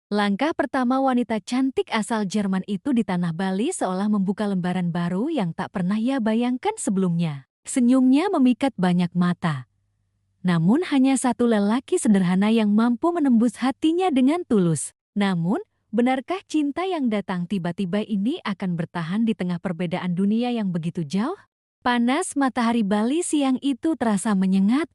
Langkah pertama wanita cantik asal Jerman itu di tanah Bali seolah membuka lembaran baru yang tak pernah ia bayangkan sebelumnya. Senyumnya memikat banyak mata. Namun hanya satu lelaki sederhana yang mampu menembus hatinya dengan tulus. Namun, benarkah cinta yang datang tiba-tiba ini akan bertahan di tengah perbedaan dunia yang begitu jauh? Panas matahari Bali siang itu terasa menyengat,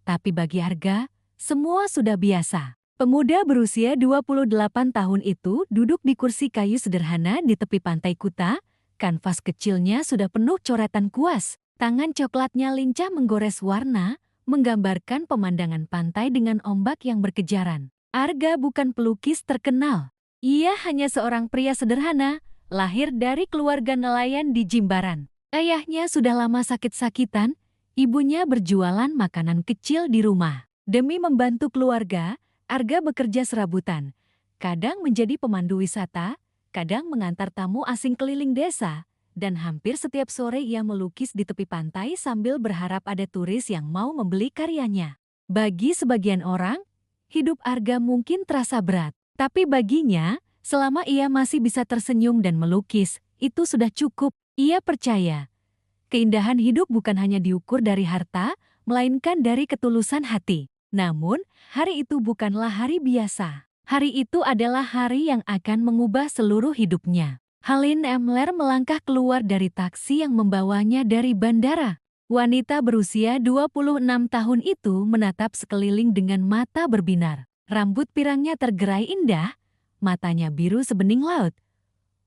tapi bagi Arga, semua sudah biasa. Pemuda berusia 28 tahun itu duduk di kursi kayu sederhana di tepi pantai Kuta. Kanvas kecilnya sudah penuh coretan kuas. Tangan coklatnya lincah menggores warna, menggambarkan pemandangan pantai dengan ombak yang berkejaran. Arga bukan pelukis terkenal. Ia hanya seorang pria sederhana, lahir dari keluarga nelayan di Jimbaran. Ayahnya sudah lama sakit-sakitan, ibunya berjualan makanan kecil di rumah. Demi membantu keluarga, Arga bekerja serabutan. Kadang menjadi pemandu wisata, kadang mengantar tamu asing keliling desa, dan hampir setiap sore ia melukis di tepi pantai sambil berharap ada turis yang mau membeli karyanya. Bagi sebagian orang, hidup Arga mungkin terasa berat, tapi baginya, selama ia masih bisa tersenyum dan melukis, itu sudah cukup. Ia percaya, keindahan hidup bukan hanya diukur dari harta, melainkan dari ketulusan hati. Namun, hari itu bukanlah hari biasa. Hari itu adalah hari yang akan mengubah seluruh hidupnya. Halin Emler melangkah keluar dari taksi yang membawanya dari bandara. Wanita berusia 26 tahun itu menatap sekeliling dengan mata berbinar. Rambut pirangnya tergerai indah, matanya biru sebening laut.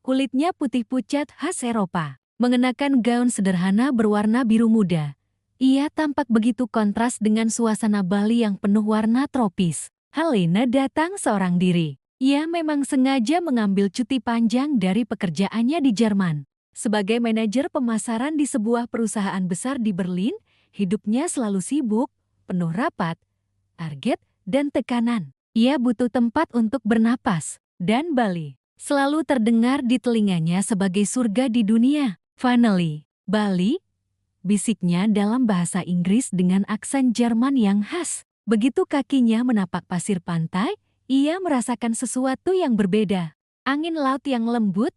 Kulitnya putih pucat khas Eropa. Mengenakan gaun sederhana berwarna biru muda. Ia tampak begitu kontras dengan suasana Bali yang penuh warna tropis. Halina datang seorang diri. Ia memang sengaja mengambil cuti panjang dari pekerjaannya di Jerman. Sebagai manajer pemasaran di sebuah perusahaan besar di Berlin, hidupnya selalu sibuk, penuh rapat, target, dan tekanan. Ia butuh tempat untuk bernapas. Dan Bali selalu terdengar di telinganya sebagai surga di dunia. Finally, Bali, bisiknya dalam bahasa Inggris dengan aksen Jerman yang khas. Begitu kakinya menapak pasir pantai, ia merasakan sesuatu yang berbeda. Angin laut yang lembut,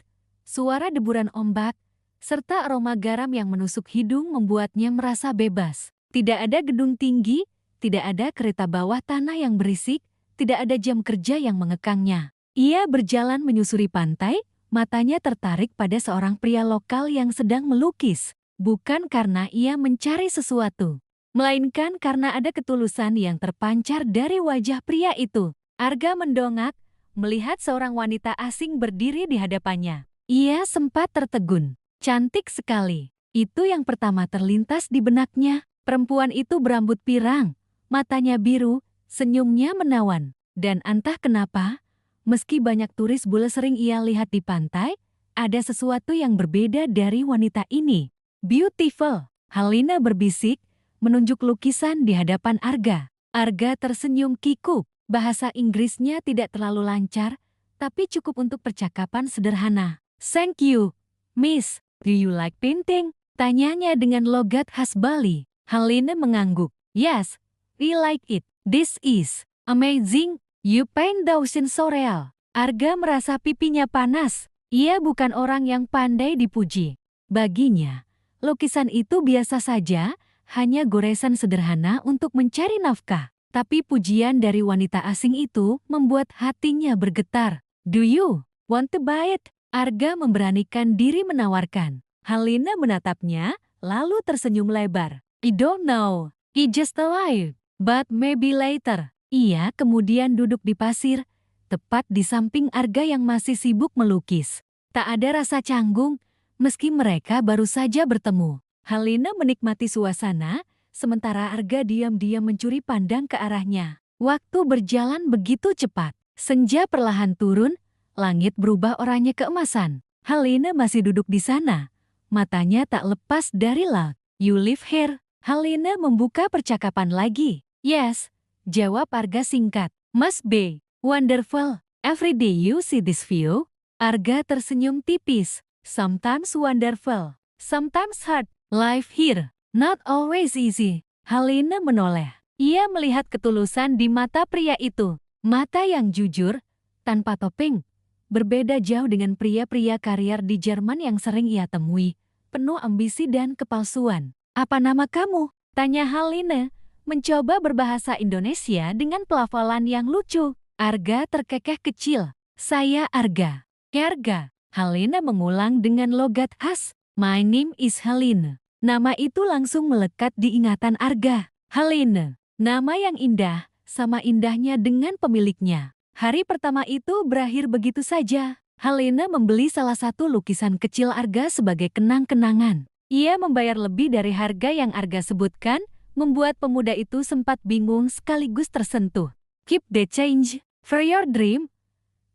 suara deburan ombak, serta aroma garam yang menusuk hidung membuatnya merasa bebas. Tidak ada gedung tinggi, tidak ada kereta bawah tanah yang berisik, tidak ada jam kerja yang mengekangnya. Ia berjalan menyusuri pantai, matanya tertarik pada seorang pria lokal yang sedang melukis. Bukan karena ia mencari sesuatu, melainkan karena ada ketulusan yang terpancar dari wajah pria itu. Arga mendongak, melihat seorang wanita asing berdiri di hadapannya. Ia sempat tertegun. Cantik sekali. Itu yang pertama terlintas di benaknya. Perempuan itu berambut pirang, matanya biru, senyumnya menawan. Dan entah kenapa, meski banyak turis bule sering ia lihat di pantai, ada sesuatu yang berbeda dari wanita ini. Beautiful, Halina berbisik, menunjuk lukisan di hadapan Arga. Arga tersenyum kikuk. Bahasa Inggrisnya tidak terlalu lancar, tapi cukup untuk percakapan sederhana. Thank you, Miss. Do you like painting? Tanyanya dengan logat khas Bali. Halina mengangguk. Yes, we like it. This is amazing. You paint those in so real. Arga merasa pipinya panas. Ia bukan orang yang pandai dipuji. Baginya, lukisan itu biasa saja, hanya goresan sederhana untuk mencari nafkah. Tapi pujian dari wanita asing itu membuat hatinya bergetar. Do you want to buy it? Arga memberanikan diri menawarkan. Halina menatapnya, lalu tersenyum lebar. I don't know. I just alive. But maybe later. Ia kemudian duduk di pasir, tepat di samping Arga yang masih sibuk melukis. Tak ada rasa canggung, meski mereka baru saja bertemu. Halina menikmati suasana, sementara Arga diam-diam mencuri pandang ke arahnya. Waktu berjalan begitu cepat. Senja perlahan turun, langit berubah oranye keemasan. Halina masih duduk di sana. Matanya tak lepas dari laut. You live here? Halina membuka percakapan lagi. Yes, jawab Arga singkat. Must be wonderful. Every day you see this view? Arga tersenyum tipis. Sometimes wonderful, sometimes hard. Life here, not always easy. Halina menoleh. Ia melihat ketulusan di mata pria itu. Mata yang jujur, tanpa topeng. Berbeda jauh dengan pria-pria karier di Jerman yang sering ia temui, penuh ambisi dan kepalsuan. "Apa nama kamu?" tanya Haline, mencoba berbahasa Indonesia dengan pelafalan yang lucu. Arga terkekeh kecil. "Saya Arga." "Kerga." Haline mengulang dengan logat khas. "My name is Haline." Nama itu langsung melekat di ingatan Arga. Haline, nama yang indah, sama indahnya dengan pemiliknya. Hari pertama itu berakhir begitu saja. Haline membeli salah satu lukisan kecil Arga sebagai kenang-kenangan. Ia membayar lebih dari harga yang Arga sebutkan, membuat pemuda itu sempat bingung sekaligus tersentuh. "Keep the change for your dream,"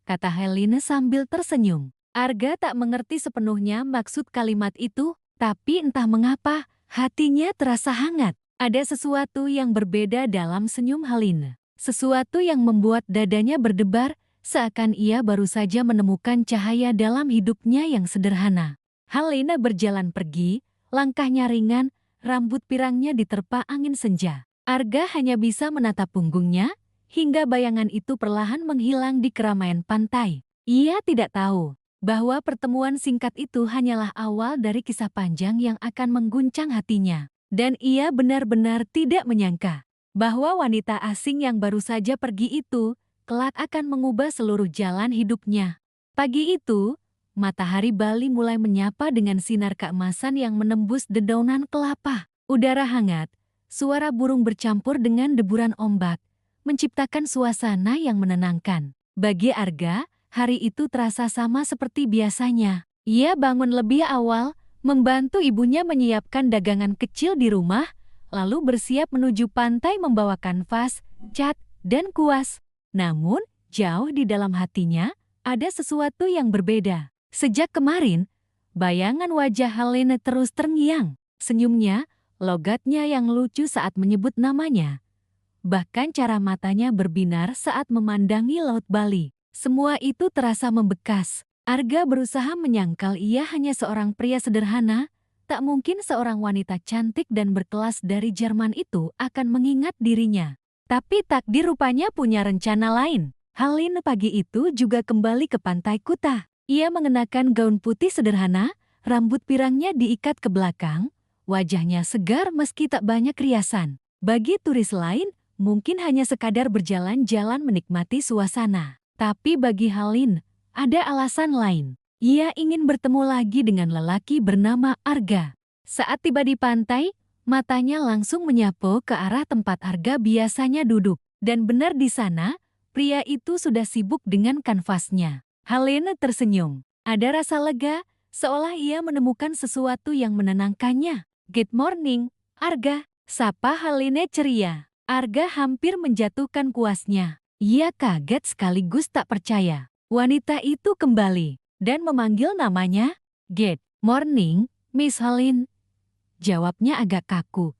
kata Haline sambil tersenyum. Arga tak mengerti sepenuhnya maksud kalimat itu, tapi entah mengapa, hatinya terasa hangat. Ada sesuatu yang berbeda dalam senyum Haline. Sesuatu yang membuat dadanya berdebar, seakan ia baru saja menemukan cahaya dalam hidupnya yang sederhana. Haline berjalan pergi, langkahnya ringan, rambut pirangnya diterpa angin senja. Arga hanya bisa menatap punggungnya, hingga bayangan itu perlahan menghilang di keramaian pantai. Ia tidak tahu bahwa pertemuan singkat itu hanyalah awal dari kisah panjang yang akan mengguncang hatinya. Dan ia benar-benar tidak menyangka bahwa wanita asing yang baru saja pergi itu kelak akan mengubah seluruh jalan hidupnya. Pagi itu, matahari Bali mulai menyapa dengan sinar keemasan yang menembus dedaunan kelapa. Udara hangat, suara burung bercampur dengan deburan ombak, menciptakan suasana yang menenangkan. Bagi Arga, hari itu terasa sama seperti biasanya. Ia bangun lebih awal, membantu ibunya menyiapkan dagangan kecil di rumah, lalu bersiap menuju pantai membawa kanvas, cat, dan kuas. Namun, jauh di dalam hatinya, ada sesuatu yang berbeda. Sejak kemarin, bayangan wajah Haline terus terngiang. Senyumnya, logatnya yang lucu saat menyebut namanya. Bahkan cara matanya berbinar saat memandangi Laut Bali. Semua itu terasa membekas. Arga berusaha menyangkal ia hanya seorang pria sederhana, tak mungkin seorang wanita cantik dan berkelas dari Jerman itu akan mengingat dirinya. Tapi takdir rupanya punya rencana lain. Haline pagi itu juga kembali ke pantai Kuta. Ia mengenakan gaun putih sederhana, rambut pirangnya diikat ke belakang, wajahnya segar meski tak banyak riasan. Bagi turis lain, mungkin hanya sekadar berjalan-jalan menikmati suasana. Tapi bagi Haline, ada alasan lain. Ia ingin bertemu lagi dengan lelaki bernama Arga. Saat tiba di pantai, matanya langsung menyapu ke arah tempat Arga biasanya duduk. Dan benar di sana, pria itu sudah sibuk dengan kanvasnya. Haline tersenyum. Ada rasa lega, seolah ia menemukan sesuatu yang menenangkannya. "Good morning, Arga," sapa Haline ceria. Arga hampir menjatuhkan kuasnya. Ia kaget sekaligus tak percaya. Wanita itu kembali dan memanggil namanya. "Good morning, Miss Haline." Jawabnya agak kaku,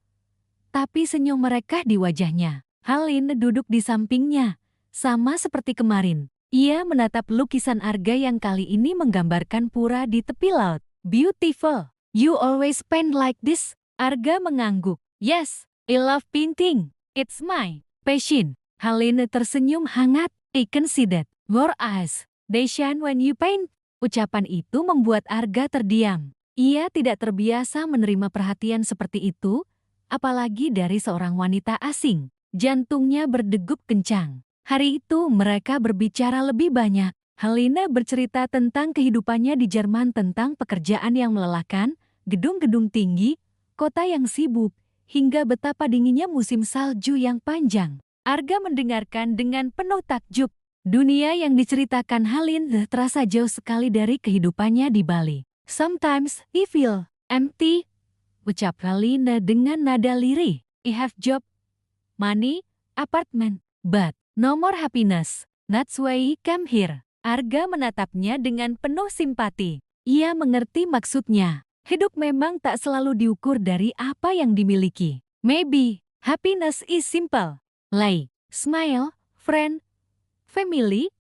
tapi senyum mereka di wajahnya. Haline duduk di sampingnya, sama seperti kemarin. Ia menatap lukisan Arga yang kali ini menggambarkan pura di tepi laut. "Beautiful. You always paint like this?" Arga mengangguk. "Yes, I love painting. It's my passion." Haline tersenyum hangat. "I can see that. Your eyes, they shine when you paint." Ucapan itu membuat Arga terdiam. Ia tidak terbiasa menerima perhatian seperti itu, apalagi dari seorang wanita asing. Jantungnya berdegup kencang. Hari itu mereka berbicara lebih banyak. Haline bercerita tentang kehidupannya di Jerman, tentang pekerjaan yang melelahkan, gedung-gedung tinggi, kota yang sibuk, hingga betapa dinginnya musim salju yang panjang. Arga mendengarkan dengan penuh takjub. Dunia yang diceritakan Haline terasa jauh sekali dari kehidupannya di Bali. "Sometimes I feel empty," ucap Haline dengan nada lirih. "I have job, money, apartment, but no more happiness. That's why I came here." Arga menatapnya dengan penuh simpati. Ia mengerti maksudnya. Hidup memang tak selalu diukur dari apa yang dimiliki. Maybe happiness is simple. Like, smile, friend, family,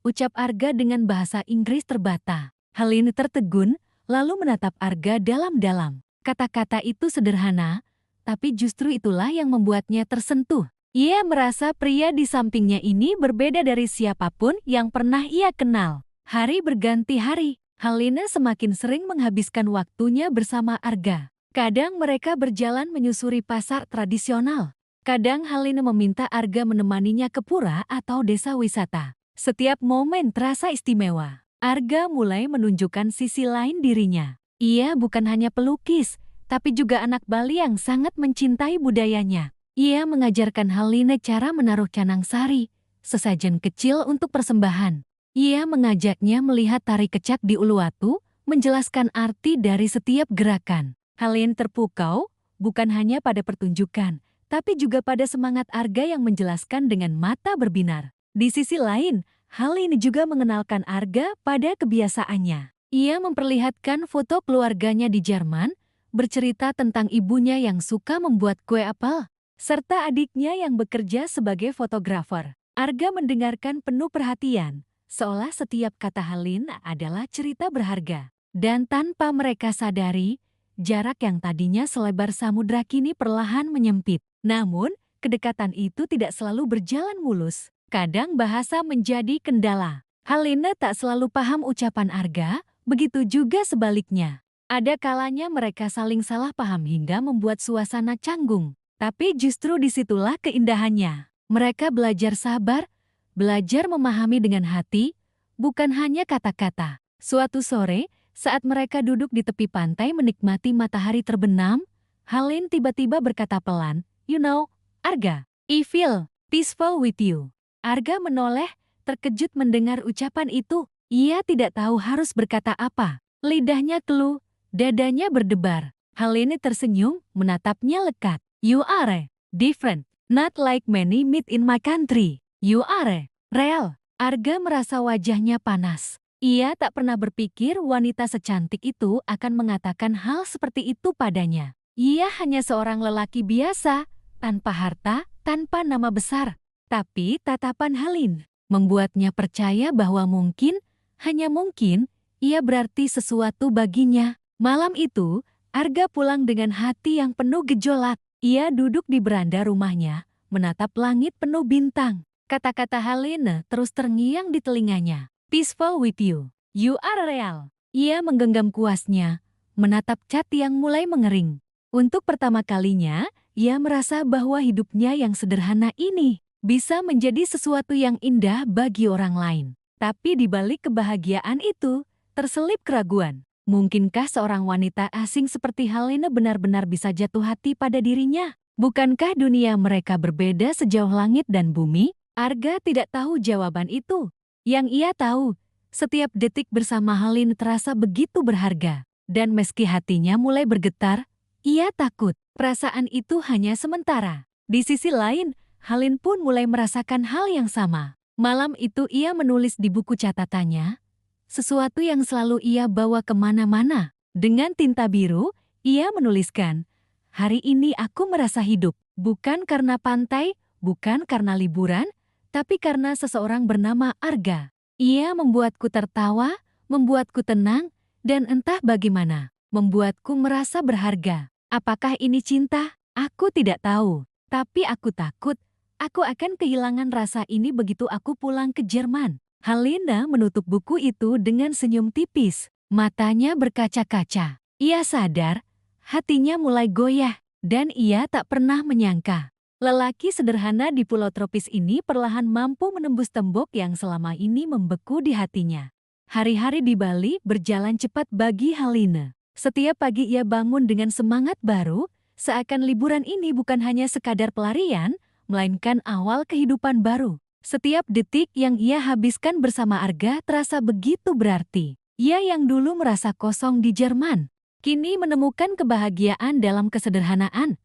ucap Arga dengan bahasa Inggris terbata. Haline tertegun, lalu menatap Arga dalam-dalam. Kata-kata itu sederhana, tapi justru itulah yang membuatnya tersentuh. Ia merasa pria di sampingnya ini berbeda dari siapapun yang pernah ia kenal. Hari berganti hari, Haline semakin sering menghabiskan waktunya bersama Arga. Kadang mereka berjalan menyusuri pasar tradisional. Kadang Haline meminta Arga menemaninya ke pura atau desa wisata. Setiap momen terasa istimewa. Arga mulai menunjukkan sisi lain dirinya. Ia bukan hanya pelukis, tapi juga anak Bali yang sangat mencintai budayanya. Ia mengajarkan Haline cara menaruh canang sari, sesajen kecil untuk persembahan. Ia mengajaknya melihat tari kecak di Uluwatu, menjelaskan arti dari setiap gerakan. Haline terpukau, bukan hanya pada pertunjukan, tapi juga pada semangat Arga yang menjelaskan dengan mata berbinar. Di sisi lain, Haline juga mengenalkan Arga pada kebiasaannya. Ia memperlihatkan foto keluarganya di Jerman, bercerita tentang ibunya yang suka membuat kue apel, serta adiknya yang bekerja sebagai fotografer. Arga mendengarkan penuh perhatian, seolah setiap kata Haline adalah cerita berharga. Dan tanpa mereka sadari, jarak yang tadinya selebar samudra kini perlahan menyempit. Namun, kedekatan itu tidak selalu berjalan mulus. Kadang bahasa menjadi kendala. Haline tak selalu paham ucapan Arga, begitu juga sebaliknya. Ada kalanya mereka saling salah paham hingga membuat suasana canggung. Tapi justru disitulah keindahannya. Mereka belajar sabar, belajar memahami dengan hati, bukan hanya kata-kata. Suatu sore, saat mereka duduk di tepi pantai menikmati matahari terbenam, Haline tiba-tiba berkata pelan, "You know, Arga, I feel peaceful with you." Arga menoleh, terkejut mendengar ucapan itu. Ia tidak tahu harus berkata apa. Lidahnya keluh, dadanya berdebar. Haline tersenyum, menatapnya lekat. "You are different, not like many meet in my country. You are real." Arga merasa wajahnya panas. Ia tak pernah berpikir wanita secantik itu akan mengatakan hal seperti itu padanya. Ia hanya seorang lelaki biasa, tanpa harta, tanpa nama besar. Tapi tatapan Haline membuatnya percaya bahwa mungkin, hanya mungkin, ia berarti sesuatu baginya. Malam itu, Arga pulang dengan hati yang penuh gejolak. Ia duduk di beranda rumahnya, menatap langit penuh bintang. Kata-kata Haline terus terngiang di telinganya. "Peaceful with you. You are real." Ia menggenggam kuasnya, menatap cat yang mulai mengering. Untuk pertama kalinya, ia merasa bahwa hidupnya yang sederhana ini bisa menjadi sesuatu yang indah bagi orang lain. Tapi di balik kebahagiaan itu, terselip keraguan. Mungkinkah seorang wanita asing seperti Haline benar-benar bisa jatuh hati pada dirinya? Bukankah dunia mereka berbeda sejauh langit dan bumi? Arga tidak tahu jawaban itu. Yang ia tahu, setiap detik bersama Haline terasa begitu berharga. Dan meski hatinya mulai bergetar, ia takut perasaan itu hanya sementara. Di sisi lain, Haline pun mulai merasakan hal yang sama. Malam itu ia menulis di buku catatannya, sesuatu yang selalu ia bawa kemana-mana. Dengan tinta biru, ia menuliskan, "Hari ini aku merasa hidup, bukan karena pantai, bukan karena liburan, tapi karena seseorang bernama Arga. Ia membuatku tertawa, membuatku tenang, dan entah bagaimana, membuatku merasa berharga. Apakah ini cinta? Aku tidak tahu. Tapi aku takut, aku akan kehilangan rasa ini begitu aku pulang ke Jerman." Haline menutup buku itu dengan senyum tipis. Matanya berkaca-kaca. Ia sadar, hatinya mulai goyah, dan ia tak pernah menyangka lelaki sederhana di pulau tropis ini perlahan mampu menembus tembok yang selama ini membeku di hatinya. Hari-hari di Bali berjalan cepat bagi Haline. Setiap pagi ia bangun dengan semangat baru, seakan liburan ini bukan hanya sekadar pelarian, melainkan awal kehidupan baru. Setiap detik yang ia habiskan bersama Arga terasa begitu berarti. Ia yang dulu merasa kosong di Jerman, kini menemukan kebahagiaan dalam kesederhanaan.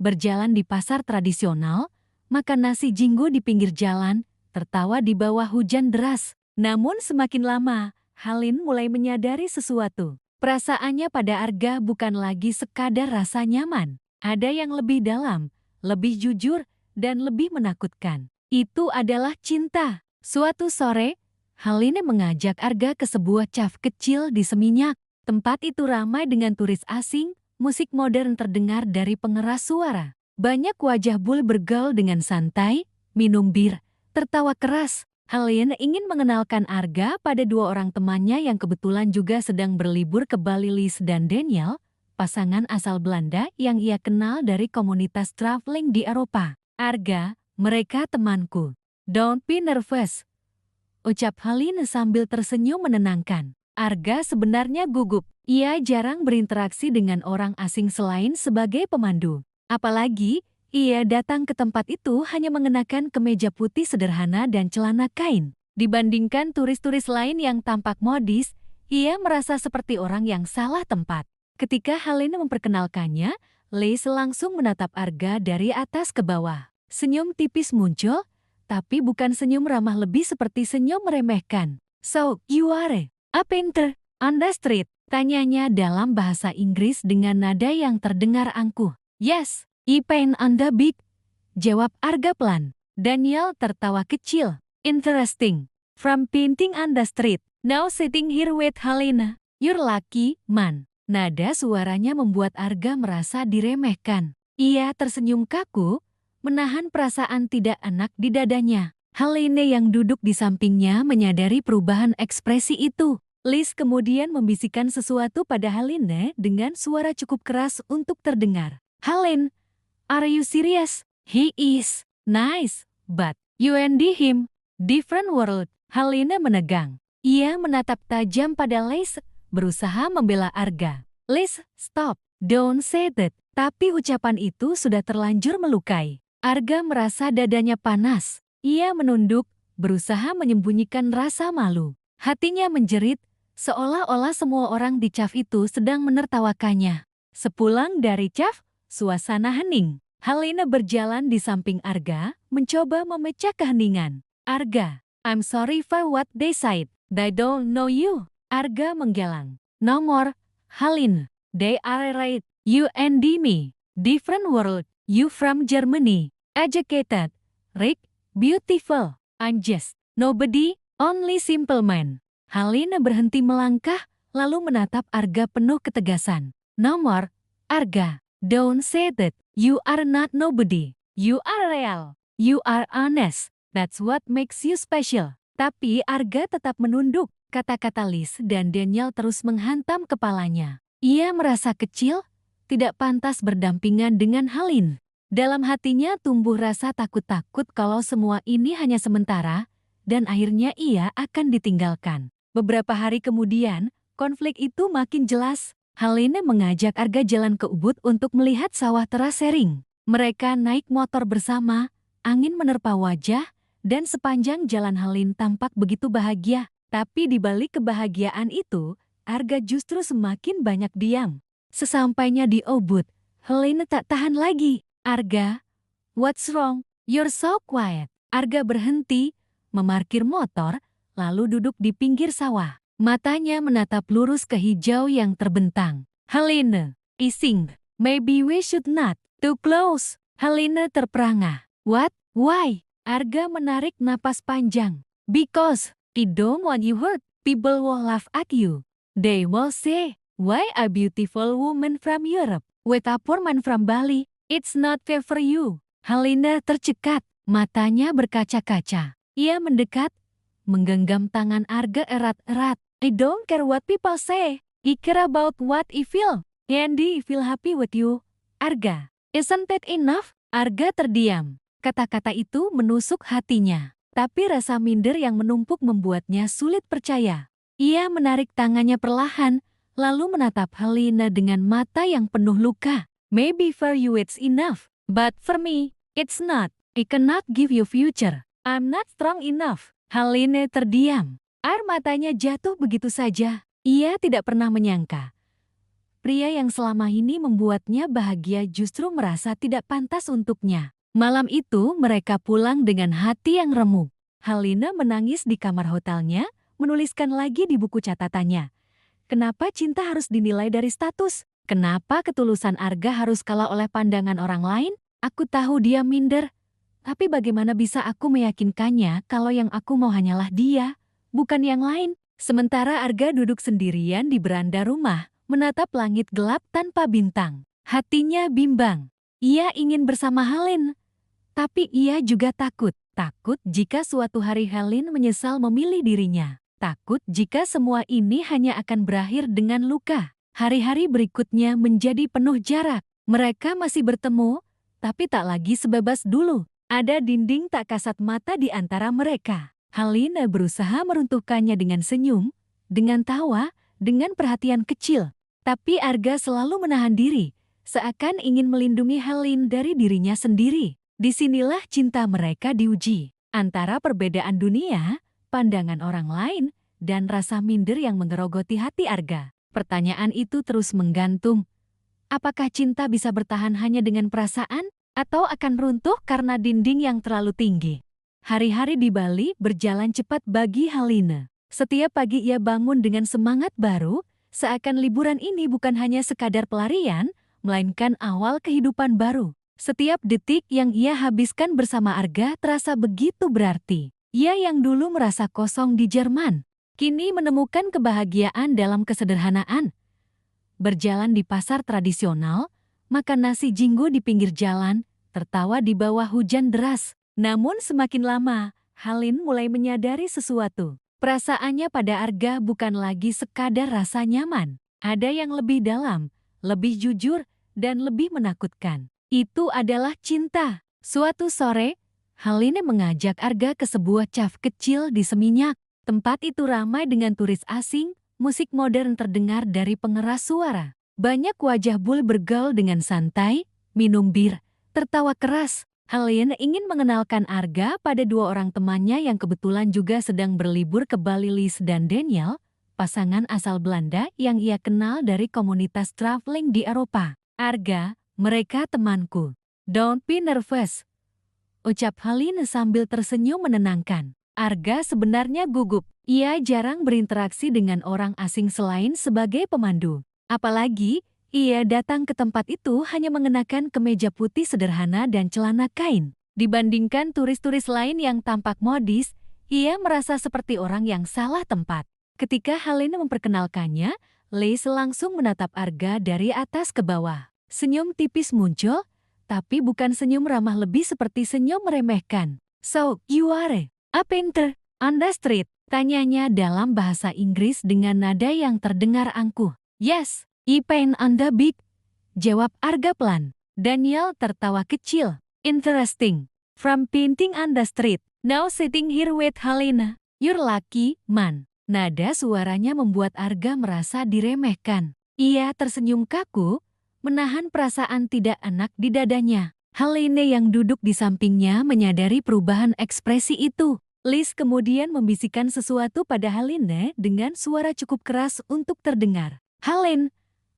Berjalan di pasar tradisional, makan nasi jinggo di pinggir jalan, tertawa di bawah hujan deras. Namun semakin lama, Haline mulai menyadari sesuatu. Perasaannya pada Arga bukan lagi sekadar rasa nyaman. Ada yang lebih dalam, lebih jujur, dan lebih menakutkan. Itu adalah cinta. Suatu sore, Haline mengajak Arga ke sebuah cafe kecil di Seminyak. Tempat itu ramai dengan turis asing, musik modern terdengar dari pengeras suara. Banyak wajah Bull bergaul dengan santai, minum bir, tertawa keras. Helene ingin mengenalkan Arga pada dua orang temannya yang kebetulan juga sedang berlibur ke Bali, Lies dan Daniel, pasangan asal Belanda yang ia kenal dari komunitas traveling di Eropa. Arga, mereka temanku. Don't be nervous, ucap Helene sambil tersenyum menenangkan. Arga sebenarnya gugup. Ia jarang berinteraksi dengan orang asing selain sebagai pemandu. Apalagi, ia datang ke tempat itu hanya mengenakan kemeja putih sederhana dan celana kain. Dibandingkan turis-turis lain yang tampak modis, ia merasa seperti orang yang salah tempat. Ketika Helene memperkenalkannya, Lies langsung menatap Arga dari atas ke bawah. Senyum tipis muncul, tapi bukan senyum ramah, lebih seperti senyum meremehkan. "So, you are a painter on the street?" tanyanya dalam bahasa Inggris dengan nada yang terdengar angkuh. "Yes, I paint on the beach," jawab Arga pelan. Daniel tertawa kecil. "Interesting. From painting on the street, now sitting here with Helena. You're lucky, man." Nada suaranya membuat Arga merasa diremehkan. Ia tersenyum kaku, menahan perasaan tidak enak di dadanya. Helene yang duduk di sampingnya menyadari perubahan ekspresi itu. Lies kemudian membisikkan sesuatu pada Helene dengan suara cukup keras untuk terdengar. "Helene, are you serious? He is nice, but you and him, different world." Helene menegang. Ia menatap tajam pada Lies, berusaha membela Arga. "Lies, stop, don't say that." Tapi ucapan itu sudah terlanjur melukai. Arga merasa dadanya panas. Ia menunduk, berusaha menyembunyikan rasa malu. Hatinya menjerit, seolah-olah semua orang di cafe itu sedang menertawakannya. Sepulang dari cafe, suasana hening. Helene berjalan di samping Arga, mencoba memecah keheningan. "Arga, I'm sorry for what they said. They don't know you." Arga menggelang. "No more, Helene. They are right. You and me. Different world. You from Germany. Educated. Rich. Beautiful. I'm just nobody, only simple man." Helene berhenti melangkah, lalu menatap Arga penuh ketegasan. "No more, Arga. Don't say that. You are not nobody. You are real. You are honest. That's what makes you special." Tapi Arga tetap menunduk. Kata-kata Lies dan Daniel terus menghantam kepalanya. Ia merasa kecil, tidak pantas berdampingan dengan Helene. Dalam hatinya tumbuh rasa takut-takut kalau semua ini hanya sementara, dan akhirnya ia akan ditinggalkan. Beberapa hari kemudian, konflik itu makin jelas. Helene mengajak Arga jalan ke Ubud untuk melihat sawah terasering. Mereka naik motor bersama, angin menerpa wajah, dan sepanjang jalan Helene tampak begitu bahagia. Tapi di balik kebahagiaan itu, Arga justru semakin banyak diam. Sesampainya di Ubud, Helene tak tahan lagi. "Arga, what's wrong? You're so quiet." Arga berhenti, memarkir motor, lalu duduk di pinggir sawah. Matanya menatap lurus ke hijau yang terbentang. "Helene, I think maybe we should not too close." Helene terperangah. "What? Why?" Arga menarik napas panjang. "Because I don't want you hurt. People will laugh at you. They will say, why a beautiful woman from Europe with a poor man from Bali? It's not fair for you." Helene tercekat, matanya berkaca-kaca. Ia mendekat, menggenggam tangan Arga erat-erat. "I don't care what people say. I care about what I feel. And I feel happy with you, Arga. Isn't that enough?" Arga terdiam. Kata-kata itu menusuk hatinya. Tapi rasa minder yang menumpuk membuatnya sulit percaya. Ia menarik tangannya perlahan, lalu menatap Helene dengan mata yang penuh luka. "Maybe for you it's enough, but for me, it's not. I cannot give you future. I'm not strong enough." Helene terdiam. Air matanya jatuh begitu saja. Ia tidak pernah menyangka. Pria yang selama ini membuatnya bahagia justru merasa tidak pantas untuknya. Malam itu mereka pulang dengan hati yang remuk. Helene menangis di kamar hotelnya, menuliskan lagi di buku catatannya. Kenapa cinta harus dinilai dari status? Kenapa ketulusan Arga harus kalah oleh pandangan orang lain? Aku tahu dia minder. Tapi bagaimana bisa aku meyakinkannya kalau yang aku mau hanyalah dia, bukan yang lain? Sementara Arga duduk sendirian di beranda rumah, menatap langit gelap tanpa bintang. Hatinya bimbang. Ia ingin bersama Helene, tapi ia juga takut. Takut jika suatu hari Helene menyesal memilih dirinya. Takut jika semua ini hanya akan berakhir dengan luka. Hari-hari berikutnya menjadi penuh jarak. Mereka masih bertemu, tapi tak lagi sebebas dulu. Ada dinding tak kasat mata di antara mereka. Helene berusaha meruntuhkannya dengan senyum, dengan tawa, dengan perhatian kecil. Tapi Arga selalu menahan diri, seakan ingin melindungi Helene dari dirinya sendiri. Disinilah cinta mereka diuji. Antara perbedaan dunia, pandangan orang lain, dan rasa minder yang mengerogoti hati Arga. Pertanyaan itu terus menggantung. Apakah cinta bisa bertahan hanya dengan perasaan? Atau akan runtuh karena dinding yang terlalu tinggi? Hari-hari di Bali berjalan cepat bagi Helene. Setiap pagi ia bangun dengan semangat baru, seakan liburan ini bukan hanya sekadar pelarian, melainkan awal kehidupan baru. Setiap detik yang ia habiskan bersama Arga terasa begitu berarti. Ia yang dulu merasa kosong di Jerman, kini menemukan kebahagiaan dalam kesederhanaan. Berjalan di pasar tradisional, makan nasi jinggo di pinggir jalan, tertawa di bawah hujan deras. Namun semakin lama, Helene mulai menyadari sesuatu. Perasaannya pada Arga bukan lagi sekadar rasa nyaman. Ada yang lebih dalam, lebih jujur, dan lebih menakutkan. Itu adalah cinta. Suatu sore, Helene mengajak Arga ke sebuah cafe kecil di Seminyak. Tempat itu ramai dengan turis asing, musik modern terdengar dari pengeras suara. Banyak wajah bule bergaul dengan santai, minum bir, tertawa keras. Helene ingin mengenalkan Arga pada dua orang temannya yang kebetulan juga sedang berlibur ke Bali, Lies dan Daniel, pasangan asal Belanda yang ia kenal dari komunitas traveling di Eropa. Arga, mereka temanku. Don't be nervous, ucap Helene sambil tersenyum menenangkan. Arga sebenarnya gugup. Ia jarang berinteraksi dengan orang asing selain sebagai pemandu. Apalagi, ia datang ke tempat itu hanya mengenakan kemeja putih sederhana dan celana kain. Dibandingkan turis-turis lain yang tampak modis, ia merasa seperti orang yang salah tempat. Ketika Helene memperkenalkannya, Lies langsung menatap Arga dari atas ke bawah. Senyum tipis muncul, tapi bukan senyum ramah, lebih seperti senyum meremehkan. So, you are a painter on the street? Tanyanya dalam bahasa Inggris dengan nada yang terdengar angkuh. Yes, I paint on the beach, jawab Arga pelan. Daniel tertawa kecil. Interesting. From painting on the street, now sitting here with Helene. You're lucky, man. Nada suaranya membuat Arga merasa diremehkan. Ia tersenyum kaku, menahan perasaan tidak enak di dadanya. Helene yang duduk di sampingnya menyadari perubahan ekspresi itu. Lies kemudian membisikkan sesuatu pada Helene dengan suara cukup keras untuk terdengar. Helene,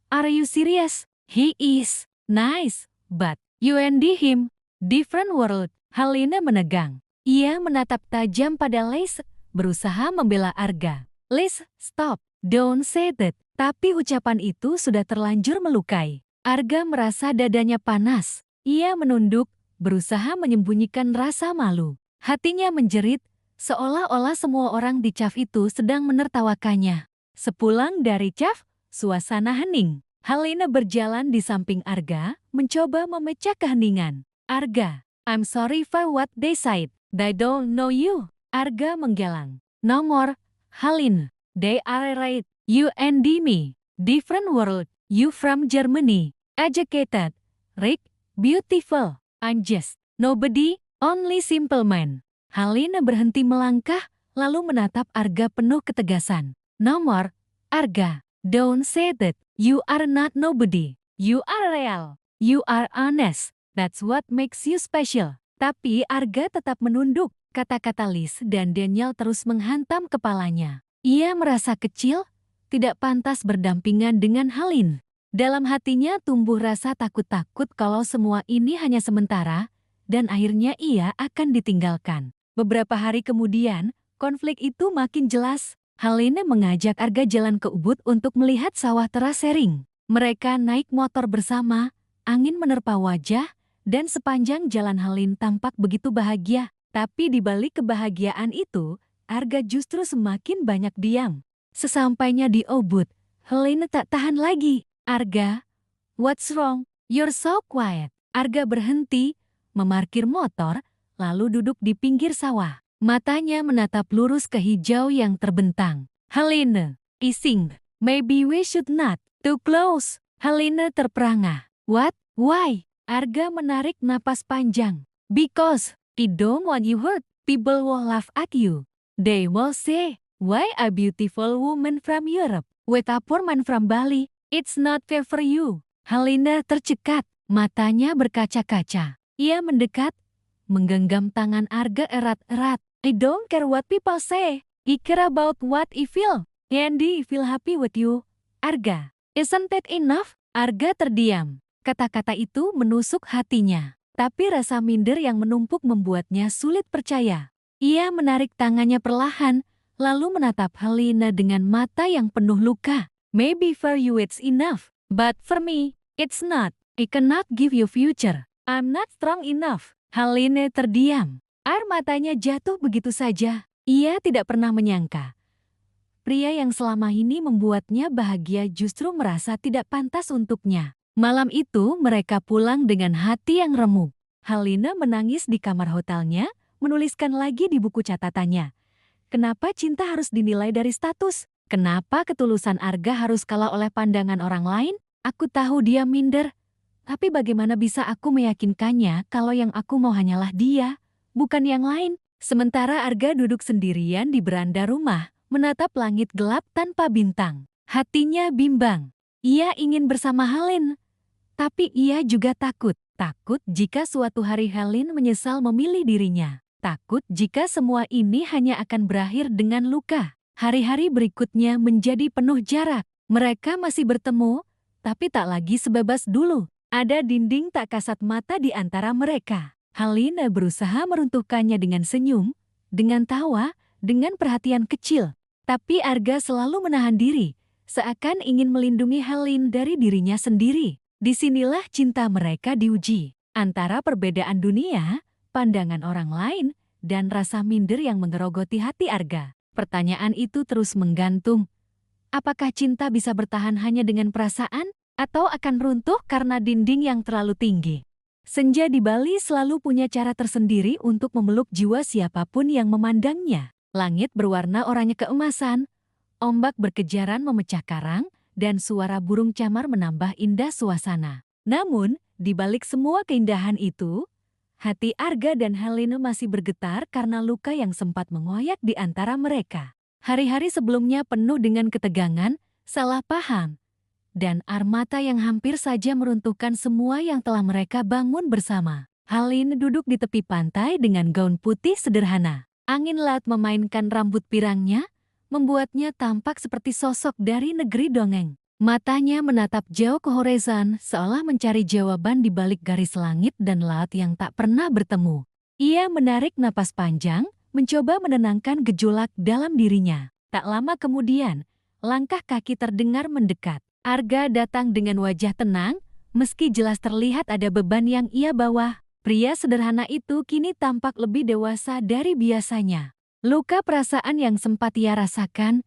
are you serious? He is nice, but you and him, different world. Helene menegang. Ia menatap tajam pada Lies, berusaha membela Arga. Lies, stop, don't say that. Tapi ucapan itu sudah terlanjur melukai. Arga merasa dadanya panas. Ia menunduk, berusaha menyembunyikan rasa malu. Hatinya menjerit, seolah-olah semua orang di cafe itu sedang menertawakannya. Sepulang dari cafe, suasana hening. Helene berjalan di samping Arga, mencoba memecah keheningan. Arga, I'm sorry for what they said. They don't know you. Arga menggelang. No more, Helene. They are right. You and me. Different world. You from Germany. Educated. Rich. Beautiful. I'm just nobody. Only simple man. Helene berhenti melangkah, lalu menatap Arga penuh ketegasan. No more, Arga. Don't say that. You are not nobody. You are real. You are honest. That's what makes you special. Tapi Arga tetap menunduk. Kata-kata Lies dan Daniel terus menghantam kepalanya. Ia merasa kecil, tidak pantas berdampingan dengan Helene. Dalam hatinya tumbuh rasa takut-takut kalau semua ini hanya sementara, dan akhirnya ia akan ditinggalkan. Beberapa hari kemudian, konflik itu makin jelas. Helene mengajak Arga jalan ke Ubud untuk melihat sawah terasering. Mereka naik motor bersama, angin menerpa wajah, dan sepanjang jalan Helene tampak begitu bahagia. Tapi di balik kebahagiaan itu, Arga justru semakin banyak diam. Sesampainya di Ubud, Helene tak tahan lagi. Arga, what's wrong? You're so quiet. Arga berhenti, memarkir motor, lalu duduk di pinggir sawah. Matanya menatap lurus ke hijau yang terbentang. Helene, ising, maybe we should not too close. Helene terperangah. What? Why? Arga menarik napas panjang. Because I don't want you hurt. People will laugh at you. They will say, why a beautiful woman from Europe with a poor man from Bali? It's not fair for you. Helene tercekat, matanya berkaca-kaca. Ia mendekat, menggenggam tangan Arga erat-erat. I don't care what people say. I care about what I feel. Andy, I feel happy with you. Arga, isn't that enough? Arga terdiam. Kata-kata itu menusuk hatinya. Tapi rasa minder yang menumpuk membuatnya sulit percaya. Ia menarik tangannya perlahan, lalu menatap Helene dengan mata yang penuh luka. Maybe for you it's enough, but for me, it's not. I cannot give you future. I'm not strong enough. Helene terdiam. Air matanya jatuh begitu saja. Ia tidak pernah menyangka. Pria yang selama ini membuatnya bahagia justru merasa tidak pantas untuknya. Malam itu mereka pulang dengan hati yang remuk. Helene menangis di kamar hotelnya, menuliskan lagi di buku catatannya. Kenapa cinta harus dinilai dari status? Kenapa ketulusan Arga harus kalah oleh pandangan orang lain? Aku tahu dia minder. Tapi bagaimana bisa aku meyakinkannya kalau yang aku mau hanyalah dia, bukan yang lain? Sementara Arga duduk sendirian di beranda rumah, menatap langit gelap tanpa bintang. Hatinya bimbang. Ia ingin bersama Helene. Tapi ia juga takut. Takut jika suatu hari Helene menyesal memilih dirinya. Takut jika semua ini hanya akan berakhir dengan luka. Hari-hari berikutnya menjadi penuh jarak. Mereka masih bertemu, tapi tak lagi sebebas dulu. Ada dinding tak kasat mata di antara mereka. Helene berusaha meruntuhkannya dengan senyum, dengan tawa, dengan perhatian kecil. Tapi Arga selalu menahan diri, seakan ingin melindungi Helene dari dirinya sendiri. Disinilah cinta mereka diuji. Antara perbedaan dunia, pandangan orang lain, dan rasa minder yang mengerogoti hati Arga. Pertanyaan itu terus menggantung. Apakah cinta bisa bertahan hanya dengan perasaan? Atau akan runtuh karena dinding yang terlalu tinggi? Senja di Bali selalu punya cara tersendiri untuk memeluk jiwa siapapun yang memandangnya. Langit berwarna oranye keemasan, ombak berkejaran memecah karang, dan suara burung camar menambah indah suasana. Namun, di balik semua keindahan itu, hati Arga dan Helene masih bergetar karena luka yang sempat mengoyak di antara mereka. Hari-hari sebelumnya penuh dengan ketegangan, salah paham, dan air mata yang hampir saja meruntuhkan semua yang telah mereka bangun bersama. Helene duduk di tepi pantai dengan gaun putih sederhana. Angin laut memainkan rambut pirangnya, membuatnya tampak seperti sosok dari negeri dongeng. Matanya menatap jauh ke horizon seolah mencari jawaban di balik garis langit dan laut yang tak pernah bertemu. Ia menarik napas panjang, mencoba menenangkan gejolak dalam dirinya. Tak lama kemudian, langkah kaki terdengar mendekat. Arga datang dengan wajah tenang, meski jelas terlihat ada beban yang ia bawa. Pria sederhana itu kini tampak lebih dewasa dari biasanya. Luka perasaan yang sempat ia rasakan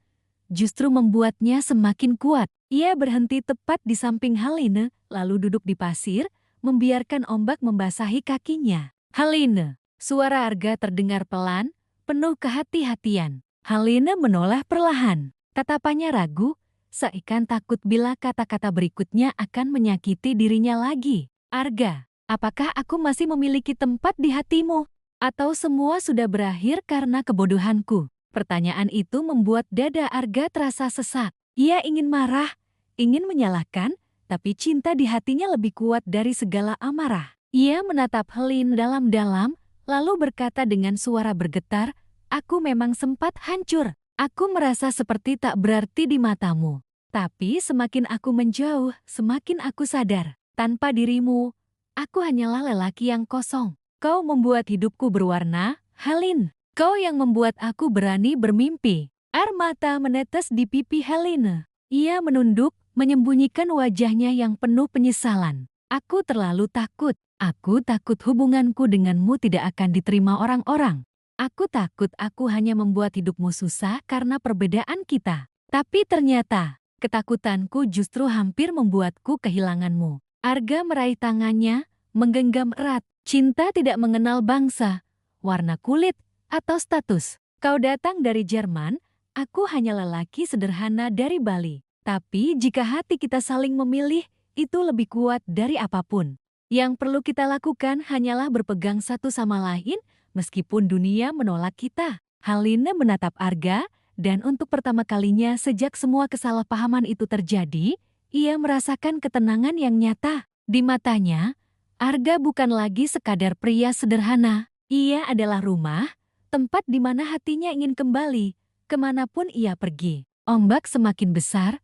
justru membuatnya semakin kuat. Ia berhenti tepat di samping Helene, lalu duduk di pasir, membiarkan ombak membasahi kakinya. Helene, suara Arga terdengar pelan, penuh kehati-hatian. Helene menoleh perlahan. Tatapannya ragu, seakan takut bila kata-kata berikutnya akan menyakiti dirinya lagi. Arga, apakah aku masih memiliki tempat di hatimu? Atau semua sudah berakhir karena kebodohanku? Pertanyaan itu membuat dada Arga terasa sesak. Ia ingin marah, ingin menyalahkan, tapi cinta di hatinya lebih kuat dari segala amarah. Ia menatap Helene dalam-dalam, lalu berkata dengan suara bergetar, "Aku memang sempat hancur. Aku merasa seperti tak berarti di matamu. Tapi semakin aku menjauh, semakin aku sadar. Tanpa dirimu, aku hanyalah lelaki yang kosong. Kau membuat hidupku berwarna, Helene. Kau yang membuat aku berani bermimpi." Air mata menetes di pipi Helene. Ia menunduk, menyembunyikan wajahnya yang penuh penyesalan. "Aku terlalu takut. Aku takut hubunganku denganmu tidak akan diterima orang-orang. Aku takut aku hanya membuat hidupmu susah karena perbedaan kita. Tapi ternyata, ketakutanku justru hampir membuatku kehilanganmu." Arga meraih tangannya, menggenggam erat. Cinta tidak mengenal bangsa, warna kulit, atau status. Kau datang dari Jerman, aku hanya lelaki sederhana dari Bali. Tapi jika hati kita saling memilih, itu lebih kuat dari apapun. Yang perlu kita lakukan hanyalah berpegang satu sama lain, meskipun dunia menolak kita. Haline menatap Arga, dan untuk pertama kalinya sejak semua kesalahpahaman itu terjadi, ia merasakan ketenangan yang nyata. Di matanya, Arga bukan lagi sekadar pria sederhana. Ia adalah rumah, tempat di mana hatinya ingin kembali, kemanapun ia pergi. Ombak semakin besar,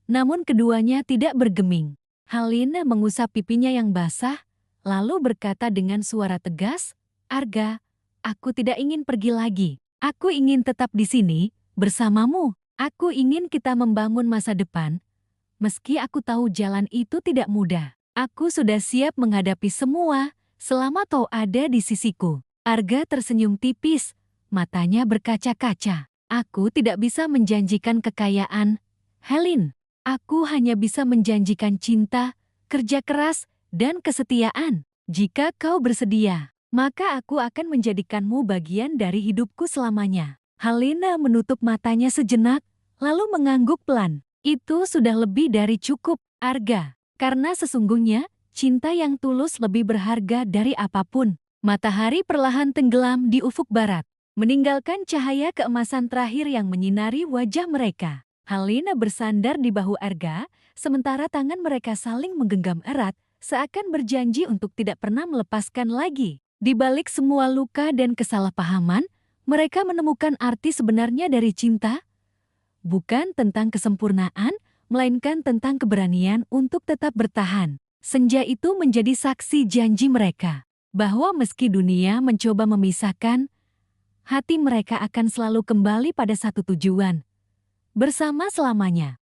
namun keduanya tidak bergeming. Haline mengusap pipinya yang basah, lalu berkata dengan suara tegas, "Arga, aku tidak ingin pergi lagi. Aku ingin tetap di sini, bersamamu. Aku ingin kita membangun masa depan. Meski aku tahu jalan itu tidak mudah. Aku sudah siap menghadapi semua, selama kau ada di sisiku." Arga tersenyum tipis, matanya berkaca-kaca. "Aku tidak bisa menjanjikan kekayaan, Helin. Aku hanya bisa menjanjikan cinta, kerja keras, dan kesetiaan. Jika kau bersedia, maka aku akan menjadikanmu bagian dari hidupku selamanya." Halina menutup matanya sejenak, lalu mengangguk pelan. "Itu sudah lebih dari cukup, Arga. Karena sesungguhnya, cinta yang tulus lebih berharga dari apapun." Matahari perlahan tenggelam di ufuk barat, meninggalkan cahaya keemasan terakhir yang menyinari wajah mereka. Halina bersandar di bahu Arga, sementara tangan mereka saling menggenggam erat, seakan berjanji untuk tidak pernah melepaskan lagi. Di balik semua luka dan kesalahpahaman, mereka menemukan arti sebenarnya dari cinta. Bukan tentang kesempurnaan, melainkan tentang keberanian untuk tetap bertahan. Senja itu menjadi saksi janji mereka, bahwa meski dunia mencoba memisahkan, hati mereka akan selalu kembali pada satu tujuan, bersama selamanya.